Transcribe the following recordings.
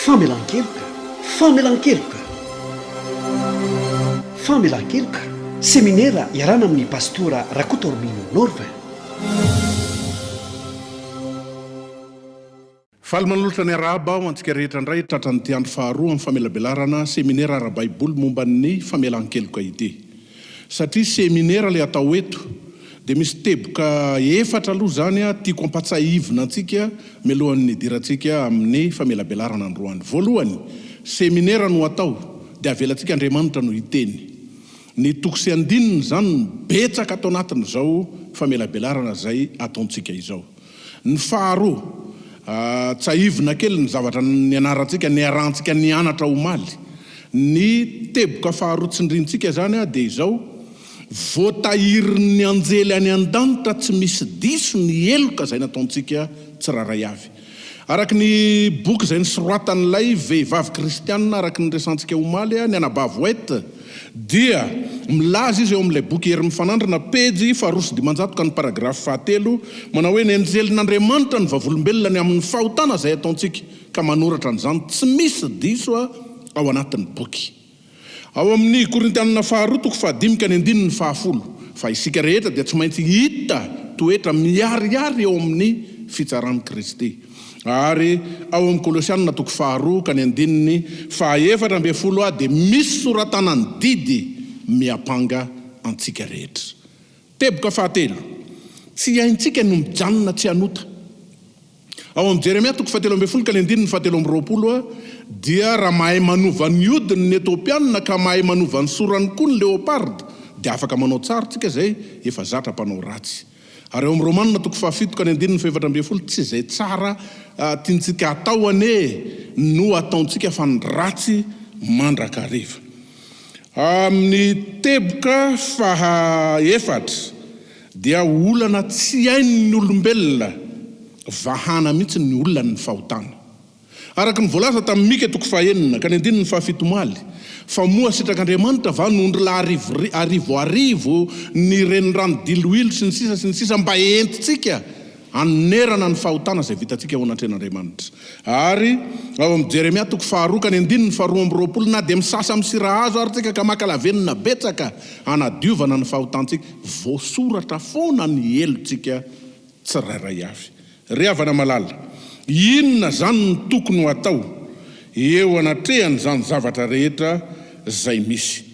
Famelan-keloka, famelan-keloka, famelan-keloka. Seminera iarana amin'ny pastora Rakotormino Norva. Falmanolotra ny araba ho antsika rehetra indray tratran'ny tiandro faharoa amin'ny famelabelarana seminera ara-baiboly momba ny famelan-keloka ity. Satria seminera le atao eto dia misy teboka efatra aloha zany tiako ampatsahivina antsika mialohan'ny idirantsika amin'ny famelabelarana androany. Voalohany, seminera no atao dia avelantsika Andriamanitra no hiteny. Ny toko sy andininy zany betsaka atao anatin'izao famelabelarana zay ataontsika izao. Ny faharoa, tsahivina kely ny zavatra ny anarantsika, ny arantsika ny anatra omaly. Ny teboka faharoa tsindrintsika zany dia izao: voatahirin'ny anjely any an-danitra tsy misy diso ny eloka zay nataontsika tsiraray avy. Araky ny boky zay nisoroatan'ilay vehivavy kristianina araky ny resantsika omaly ny Anabavoet, dia milaza izy eo amin'ilay boky hery mifanandrina pejy faharoa sy dimanjato ka ny paragrafy fahatelo, manao hoe ny anjelin'Andriamanitra ny vavolombelona ny amin'ny fahotana zay ataontsika, ka manoratra an'izany tsy misy diso ao anatin'ny boky. Ao amin'ny Korintianina faharoa toko 5 ka ny 10 fa isika rehetra dia tsy maintsy hita toetra miarihary eo amin'ny fitsaran'i Kristy. Ary ao amin'ny Kolosianina toko 2 ka ny 14 dia misy soratanany didy miapanga antsika rehetra. Teboka fahatelo, tsy haintsika no mijanona tsy hanota. Ao amin'ny Jeremia toko 17 ka ny 17 dia raha mahay manova ny odiny ny Etiopianina ka mahay manova ny sorany koa ny leoparda, dia afaka manao tsara tsika zay efa zatra mpanao ratsy. Ary ao amin'ny Romanina toko 7 ka ny 17 tsy zay tsara tiantsika atao ane no ataontsika fa ny ratsy mandrakariva. Amin'ny teboka fahaefatra dia olana tsy hain'ny olombelona vahana mihitsy ny olona ny fahotana. Araky ny voalaza tamin'ny Mika toko 9 ka ny 17 fa moa sitrak'Andriamanitra va nondrila arivoarivo ny renirano diloilo sy ny sisa mba entitsika anerana ny fahotana zay vitantsika ao anatren'Andriamanitra. Ary ao amin'ny Jeremia toko 2 ka ny 12 na dia misasa amin'ny sirahazo ary tsika ka makalavenina betsaka anadiovana ny fahotantsika, voasoratra foana ny elontsika tsirairay avy. Ry havana malala, inona zany ny tokony ho atao eo anatrehany zany zavatra rehetra zay misy?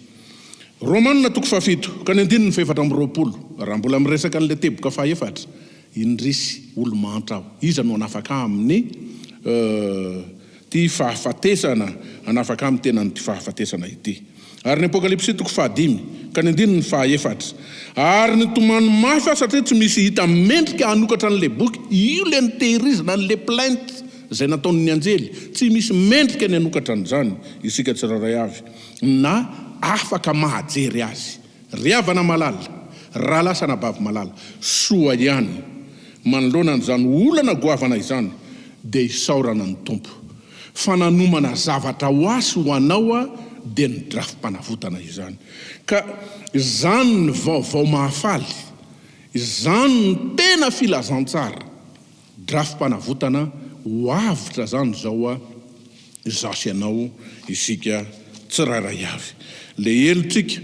Romanina toko 7 ka ny 14, raha mbola miresaka an'ilay teboka fahaefatra, indrisy olo-mantra aho, iza no anafaka amin'ny ty fahafatesana, anafaka amin'ny tenany ty fahafatesana ity. Ary ny Apokalipsy toko 5 ka ny 14, ary ny tomany mafy satria tsy misy hita mendrika hanokatra an'ilay boky, io le nitehirizina an'ilay plainte zay nataon'ny anjely, tsy misy mendrika ny hanokatra an'izany isika tsiraray avy, na afaka mahajery azy. Ry havana malala, raha lasa nabavy malala, soa ihany manoloana an'izany olana goavana izany dia isaorana ny tompo. Fananomana zavatra ho asy ho anao dia ny drafim-panavotana izany. Ka izany ny vaovao mahafaly, izany ny tena filazantsara, drafim-panavotana ho avitra zany zao zasy ianao isika tsiraray avy. Le elontsika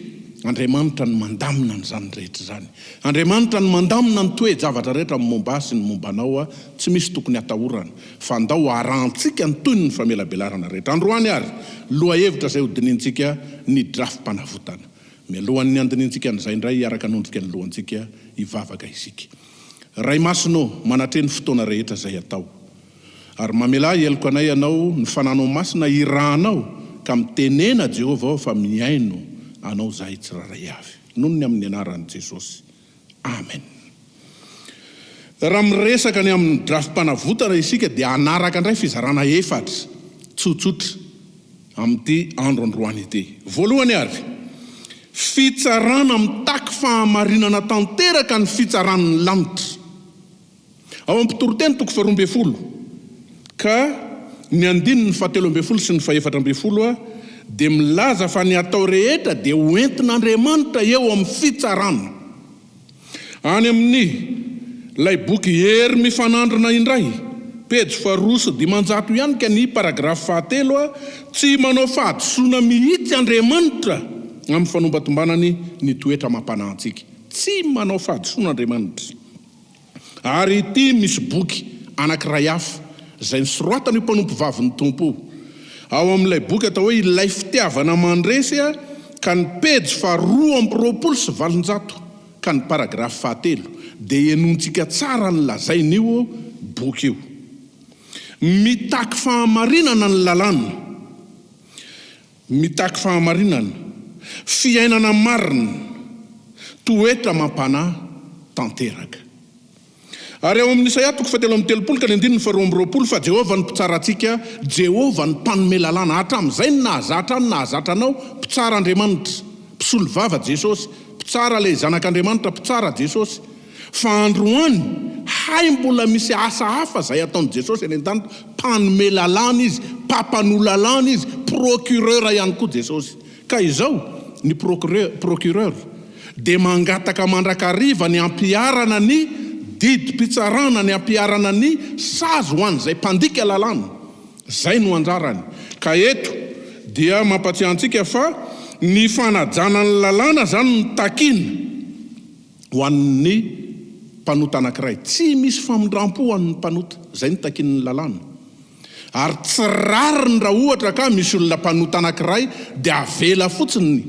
Andriamanitra ny mandamina n'izany rehetra zany. Andriamanitra ny mandamina ny toe-javatra rehetra momba sy ny momba anao, tsy misy tokony atahorana fa andao arantsika ny toy ny famelabelarana rehetra. Androany ary loha hevitra zay hodinintsika ny drafim-panavotana. Mialohan'ny andinintsika n'izay indray araka anondrika ny lohantsika hivavaka isika. Ray masino manatreny fotoana rehetra zay atao, ary mamela eloko anay ianao ny fananao masina irahanao ka mitenena Jehovah fa miaino anao zahay tsiraray avy, noho ny amin'ny anaran'i Jesosy. Amen. Raha miresaka ny amin'ny drafim-panavotana isika dia anaraka indray fizarana efatra tsotsotra amin'ity andro androany ity. Voalohany ary, fitsarana mitaky fahamarinana tanteraka ny fitsaran'ny lanitra. Ao amin'ny Mpitoroteny toko 12 ka ny 17 sy ny 14 dia milaza fa ny atao rehetra dia hoentin'Andriamanitra eo amin'ny fitsarana. Any amin'ny lay boky hery mifanandrina indray pejy faharoa sy dimanjato ihany ka ny paragrafy fahatelo a tsy manao fahadisoana mihitsy Andriamanitra amin'ny fanombatombanany ny toetra mampanahintsika. Tsy manao fahadisoana Andriamanitra. Ary ity misy boky anankiray hafa izay nisoratana io mpanompo vavin'ny tompo. Ao amin'ilay boky atao hoe ilay fitiavana mandresy a, ka ny pejy faharoa amby roapolo sy valonjato ka ny paragrafy fahatelo dia enontsika tsara ny lazain'io boky io. Mitaky fahamarinana ny lalàna, mitaky fahamarinana, fiainana marina, toetra mampanahy tanteraka. Ary ao amin'ny Isaia 7:30 ka ny 9:20 fa Jehovah ny mpitsara antsika, Jehovah ny mpanome lalàna. Hatramin'izay ny nahazatra ny nahazatra anao, mpitsara Andriamanitra, mpisolo vava Jesosy, mpitsara ilay zanak'Andriamanitra, mpitsara Jesosy. Fa androany hay mbola misy asa hafa izay ataon'i Jesosy eny an-tany, mpanome lalàna izy, mpampanohy lalàna izy, procureur ihany koa Jesosy. Ka izao ny procureur dia mangataka mandrakariva ny ampiarana ny didim-pitsarana, ny ampiarana ny sazy ho an'izay mpandika lalàna. Zay no anjarany. Ka eto dia mampatsiahy antsika fa ny fanajana ny lalàna zany no takiana ho an'ny mpanota anankiray. Tsy misy famindram-po ho an'ny mpanota, zay no takian'ny lalàna. Ary tsy rariny raha ohatra ka misy olona mpanota anankiray dia avela fotsiny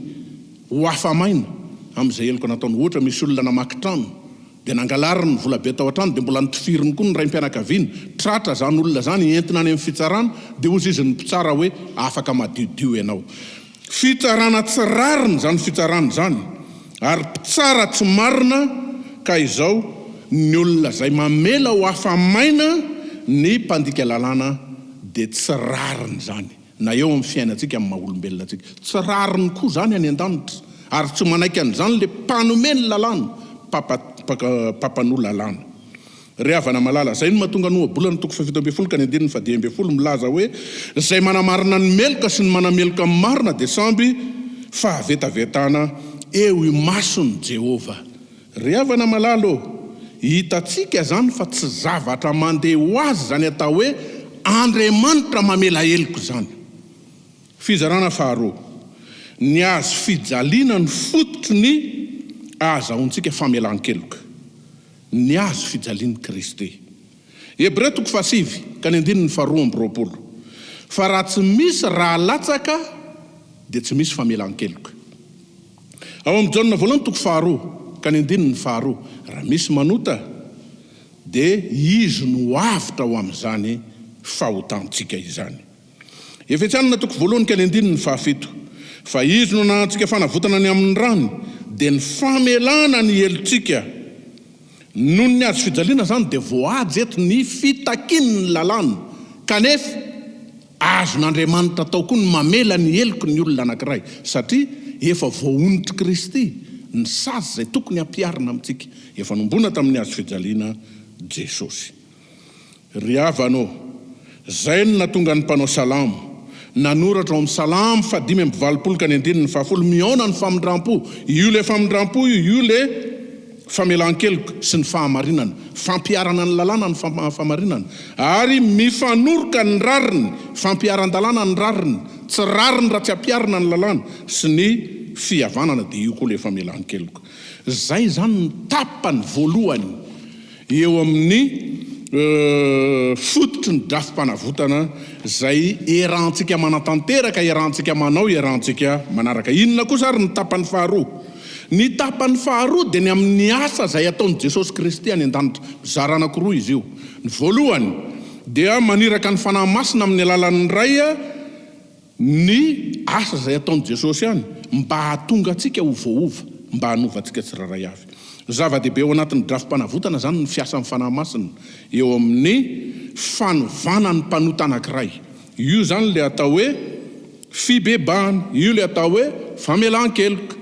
ho afamaina amin'izay eloko nataony. Ohatra misy olona namaky trano dia nangalariny vola be tao an-trano dia mbola nitifiriny koa ny raim-pianakaviany, tratra zany olona zany entina any amin'ny fitsarana dia hozy izy ny mpitsara hoe afaka madiodio ianao. Fitsarana tsy rariny zany fitsarana zany, ary mpitsara tsy marina. Ka izao ny olona zay mamela ho afamaina ny mpandika lalàna dia tsy rariny zany. Na eo amin'ny fiainantsika amin'ny maha-olombelona antsika, tsy rariny koa zany any an-danitra. Ary tsy manaiky an'izany le mpanome ny lalàna, pampanohy lalàna. Ry havana malala, zay no mahatonga Noabolana 7:20 ka ny 10:10 milaza hoe izay manamarina ny meloka sy ny manameloka amin'ny marina dia samby fahavetavetana eo i mason'i Jehovah. Ry havana malala, hitatsika zany fa tsy zavatra mandeha ho azy zany atao hoe Andriamanitra mamela heloko zany. Fizarana faharoa, ny azo fijaliana ny fototry ny ahazahoantsika famelan-keloka. Ny azo fijalian'i Kristy. Hebreo 7 ka ny 2:20. Fa raha tsy misy raha latsaka dia tsy misy famelan-keloka. Ao amin'ny Jaona 2 ka ny 2:2, raha misy manota dia izy no avitra ho amin'izany fahotantsika izany. Efesianina 1 ka ny 7, fa izy no nanantsika fanavotana ny amin'ny rany dia ny famelana ny helontsika. Noho ny azo fijaliana zany dia voahaja eto ny fitakiany ny lalàna, kanefa azon'Andriamanitra tao koa ny mamela ny heloko ny olona anankiray, satria efa voaonitry Kristy ny sazy zay tokony ampiarina amintsika, efa nombona tamin'ny azo fijaliana Jesosy. Ry havanao, zay no natonga ny mpanao salamo nanoratra ao amin'ny salamo 5:20 ka ny 10:10, miaona ny famindram-po, io le famindram-po io le famelan-keloka sy ny fahamarinana, fampiarana ny lalàna ny fahamarinana, ary mifanoroka ny rariny, fampiaran-dalàna ny rariny, tsy rariny raha tsy ampiarina ny lalàna sy ny fihavanana dia io koa le famelan-keloka. Zay zany ny tapany voalohany eo amin'ny fototry ny drafim-panavotana zay erantsika manatanteraka, erantsika manao, erantsika manaraka. Inona kosa ary ny tapany faharoa? Ny tapany faharoa dia ny amin'ny asa zay ataon'i Jesosy Kristy any an-danitra. Mizara anankiroa izy io. Ny voalohany dia maniraka ny fanahy masina amin'ny alalan'ny ray ny asa zay ataon'i Jesosy any, mba hahatonga antsika ho voaova, mba hanova antsika tsirairay avy. Zava-dehibe ao anatin'ny drafim-panavotana zany ny fiasan'ny fanahy masina eo amin'ny fanovana ny mpanota anankiray. Io zany le atao hoe fibebahana, io le atao hoe famelan-keloka.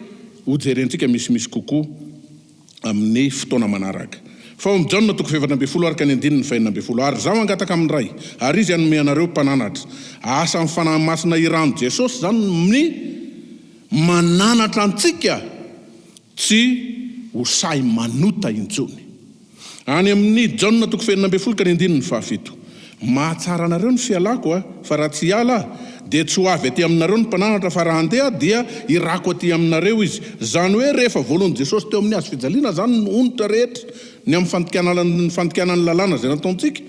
Hojerentsika misimisy kokoa amin'ny fotoana manaraka. Fa ao amin'ny Jaona 4:20 ka ny 9:20, ary zaho angataka amin'ny ray, ary izy hanome anareo mpananatra. Asa amin'ny fanahy masina irano Jesosy zany ny mananatra antsika tsy ho say manota intsony. Any amin'ny Jaona 4:20 ka ny 9:17, mahatsara anareo ny fialako fa raha tsy hiala dia tsy ho avy aty aminareo ny mpananatra fa raha andeha dia irako aty aminareo izy. Zany hoe rehefa voalohan'i Jesosy teo amin'ny hazo fijaliana zany ny onitra rehetra ny amin'ny fandikanany lalàna izay nataontsika,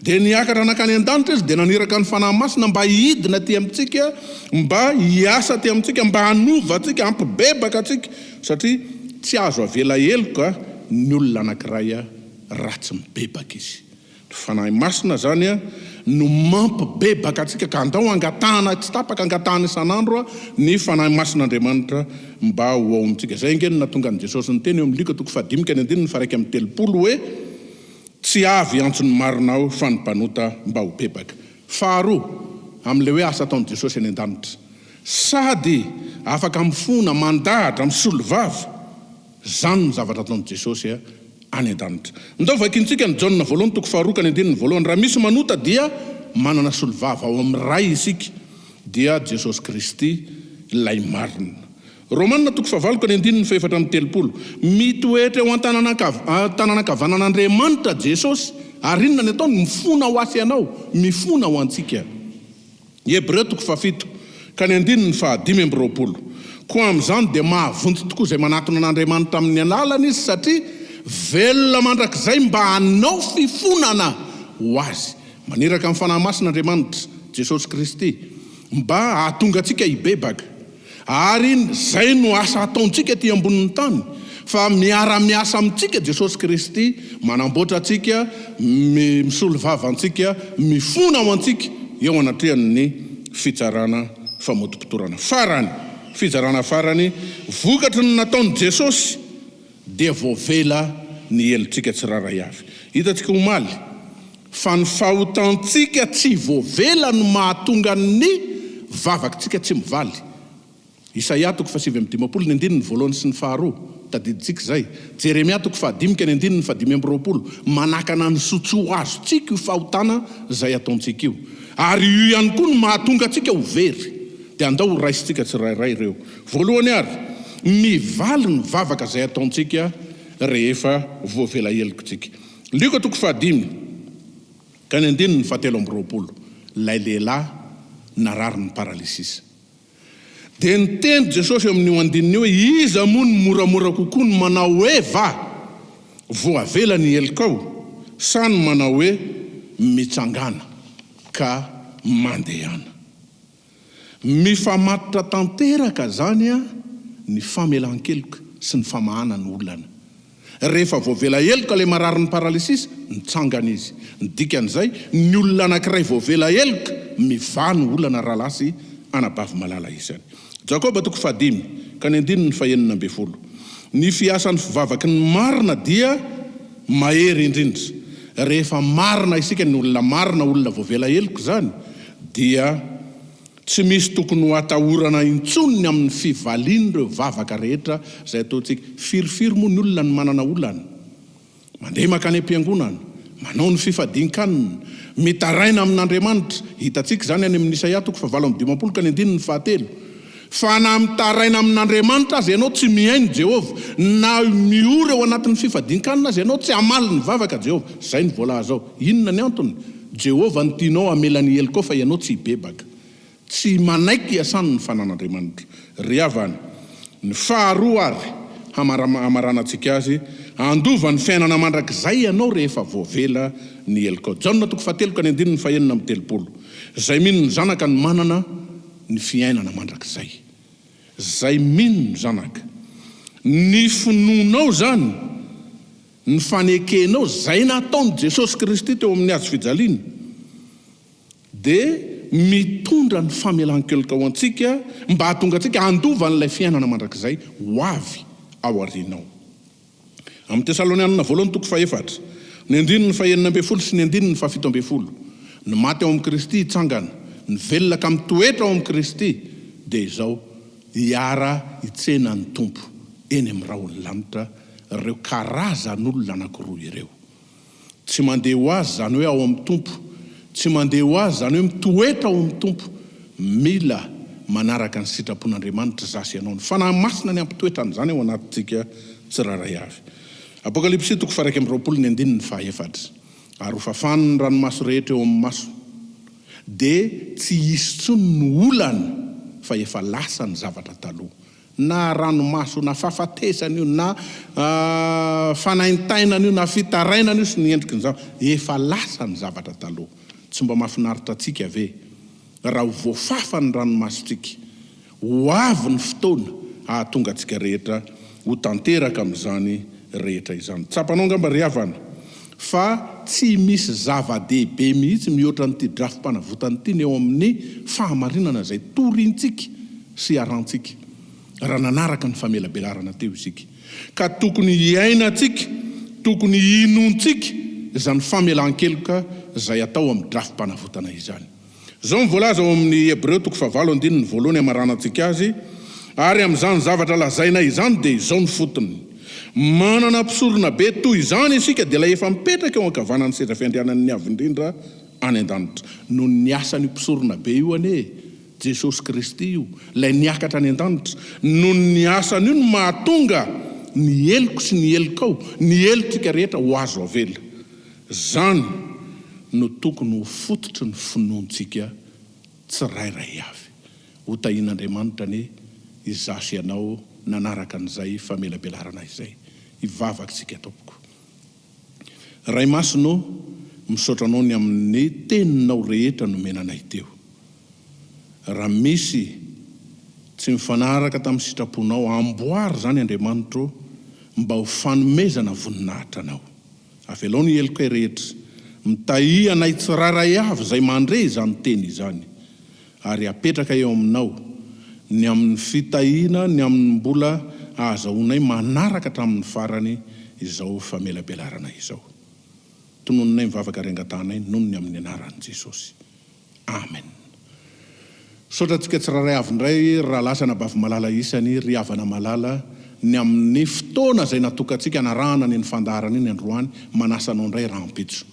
dia niakatra nakany an-danitra izy dia naniraka ny fanahy masina mba hidina aty amintsika, mba hiasa aty amintsika, mba hanova atsika, hampibebaka atsika, satria tsy azo avela heloka ny olona anankiray ratsy mibebaka izy. Ny fanahy masina zany no mampibebaka atsika ka andao angatahana tsy tapaka angatahana isan'andro ny fanahy masin'Andriamanitra mba ho ao amintsika. Zay nge no natonga an Jesosy ny teny eo amin'ny Luka 5:1-7 hoe tsy avy antsony marinao fa ny mpanota mba ho bebaka. Faharoa amin'ilay hoe asa ataon'i Jesosy any an-danitra, sady afaka mifona mandahatra misolo vava, zany ny zavatra ataon'i Jesosy any an-danitra. Ndao vakintsika ny Jaona 2:2-2, raha misy manota dia manana solo vava ao amin'ny ray isika, dia Jesosy Kristy lay marina. Romanina 5:4-7, mitoetra eo an-tananakavanan'Andriamanitra Jesosy, ary inona ny ataony? Mifona ho asy ianao, mifona ho antsika. Hebreo 7:15-20, koa amin'izany dia mahavonto tokoa izay manatona an'Andriamanitra amin'ny alalany izy, satria velona mandrakizay mba hanao fifonana ho azy. Maniraka amin'ny fanahy masin'Andriamanitra Jesosy Kristy mba hahatonga atsika hibebaka, ary zay no asa ataontsika ty ambonin'ny tany, fa miara-miasa amintsika Jesosy Kristy manamboatra atsika, misolo vava antsika, mifona ho antsika eo anatrehan'ny fitsarana famotim-pitorana. Fizarana farany, vokatry ny nataon'i Jesosy dia voavela ny helotsika tsiraray avy. Hitantsika omaly fa ny fahotantsika tsy voavela no mahatonga ny vavakantsika tsy mivaly. Isaia 7:1-2 tadiditsika zay. Jeremia 5:1-5, manakana ny sotso azo tsika io fahotana zay ataontsika io, ary io ihany koa no mahatonga atsika ho very. Dia andao ho raisitsika tsirairay ireo. Voalohany ary, mivaly ny vavaka zay ataontsika rehefa voavela helokontsika. Luka 5:1-7, lay lehilahy narary ny paralysisa. Dia niteny Jesosy eo amin'io andininy hoe iza moa ny moramora kokoa ny manao hoe voavela ny helokao, sa ny manao hoe mitsangana ka mandehana. Mifamatotra tanteraka zany ny famelan-keloka sy ny famahana ny olana. Rehefa voavela heloka le marary ny paralysisa, nitsangana izy. Ny dikan'izay, ny olona anankiray voavela heloka miva ny olana rahalasy anabavy malala izany. Jakoba 5:1-5, ny fiasan'ny fivavaky ny marina dia mahery indrindra. Rehefa marina isika ny olona marina, olona voavela heloka zany, dia tsy misy tokony ho atahorana intsony amin'ny fivaliany ireo vavaka rehetra zay ataontsika. Firifiry moa ny olona ny manana olana, mandeha makany am-piangonana, manao ny fifadin-kanina, mitaraina amin'Andriamanitra. Hitantsika zany any amin'ny Isaia 5:15-7, fa na mitaraina amin'Andriamanitra azy ianao tsy mihaino Jehova, na miora eo anatin'ny fifadin-kanina azy ianao tsy hamaly ny vavaka Jehova. Zay ny voalaza ao. Inona ny antony? Jehova ny tianao hamelany heloka fa ianao tsy hibebaka, tsy manaiky hiasany ny fanan'Andriamanitra. Ry havana, ny faharoa ary hamaranantsika azy, andova ny fiainana mandrakizay ianao rehefa voavela ny helokao. Jaona 3:1-3, zay mino ny zanaka ny manana ny fiainana mandrakizay. Zay mino ny zanaka. Ny finonao zany, ny fanekenao zay nataon'i Jesosy Kristy teo amin'ny hazo fijaliana, dia mitondra ny famelan-keloka ho antsika mba hahatonga antsika handova n'ilay fiainana mandrakizay ho avy ao arinao. Amin'ny Tesalonianina 2:4, ny 9:9 sy ny 9:17, ny maty ao amin'ny Kristy hitsangana, ny velona ka mitoetra ao amin'ny Kristy, dia izao hiara hitsena ny tompo eny amin'ny rahony lanitra ireo karazan'olona anankiroa ireo. Tsy mandeha ho azy zany hoe ao amin'ny tompo, tsy mandeha ho azy zany hoe mitoetra ao amin'ny tompo, mila manaraka ny sitrapon'Andriamanitra zasy ianao. Ny fanahy masina ny ampitoetrany zany ao anatintsika tsiraray avy. Apokalipsy 1:2-4, ary ho fafany ny ranomaso rehetra eo amin'ny maso, dia tsy hisy tsony ny olana fa efa lasa ny zavatra taloha. Na ranomaso na fahafatesana io na fanaintainana io na fitarainana io sy ny endriky ny efa lasa ny zavatra taloha. Tsy mba mahafinaritra antsika ve raha ho voafafa ny ranomasontsika, ho avy ny fotoana ahatonga antsika rehetra ho tanteraka amin'izany rehetra izany. Tsapanao ngamba ry havana fa tsy misy zava-dehibe mihitsy mihoatra n'ity drafim-panavotana ity ny eo amin'ny fahamarinana izay toriantsika sy arantsika raha nanaraka ny famelabelarana teo isika. Ka tokony hiainantsika, tokony hinontsika izany famelan-keloka izay atao amin'ny drafim-panavotana izany. Zao mivolaza ao amin'ny Hebreo 9:1 amaranantsika azy, ary amin'izany zavatra lazaina izany dia izao ny fotony. Manana mpisorona be toy izany isika dia ilay efa mipetraka eo ankavanan'ny seza fiandrianan'ny ny avy indrindra any an-danitra. No ny asan'io mpisorona be io anie Jesosy Kristy io, ilay niakatra any an-danitra. No ny asan'io no mahatonga ny eloko sy ny elokao, ny elotsika rehetra ho azo avela. Zany no tokony ho fototry ny finoantsika tsirairay avy. Ho tahian'Andriamanitra ny izasy ianao nanaraka an'izay famelabelarana izay. Ivavakantsika tompoko. Ray masino misaotranao ny amin'ny teninao rehetra nomenanay teo. Raha misy tsy mifanaraka tamin'ny sitraponao, amboary zany Andriamanitra mba ho fanomezana voninahitra anao. Avelao ny elokay rehetra, mitahi anay tsirairay avy izay mandre izany teny izany, ary apetraka eo aminao ny amin'ny fitahiana, ny amin'ny mbola ahazahoanay manaraka hatramin'ny farany izao famelabelarana izao. Tononinay mivavaka rengatanay noho ny amin'ny anaran'i Jesosy. Amen. Saotratsika tsirairay avy indray raha lasa nabavy malala isany ry havana malala ny amin'ny fotoana izay natokantsika narahana ny fandaharana iny androany, manasanao indray rahampitso.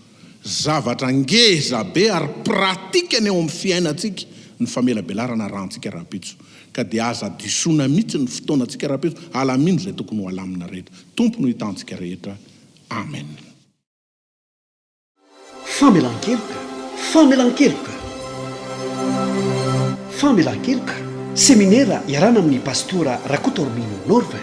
Zavatra ngeza be ary pratika ny eo amin'ny fiainantsika ny famelabelarana rahantsika rahampitso. Ka dia aza disoina mihitsy ny fotoanantsika rahampitso, alamino izay tokony ho alamina rehetra. Tompo no hitantsika rehetra. Amen. Famelan-keloka, famelan-keloka, famelan-keloka. Seminera iarana amin'ny pastora Rakotomino Norva.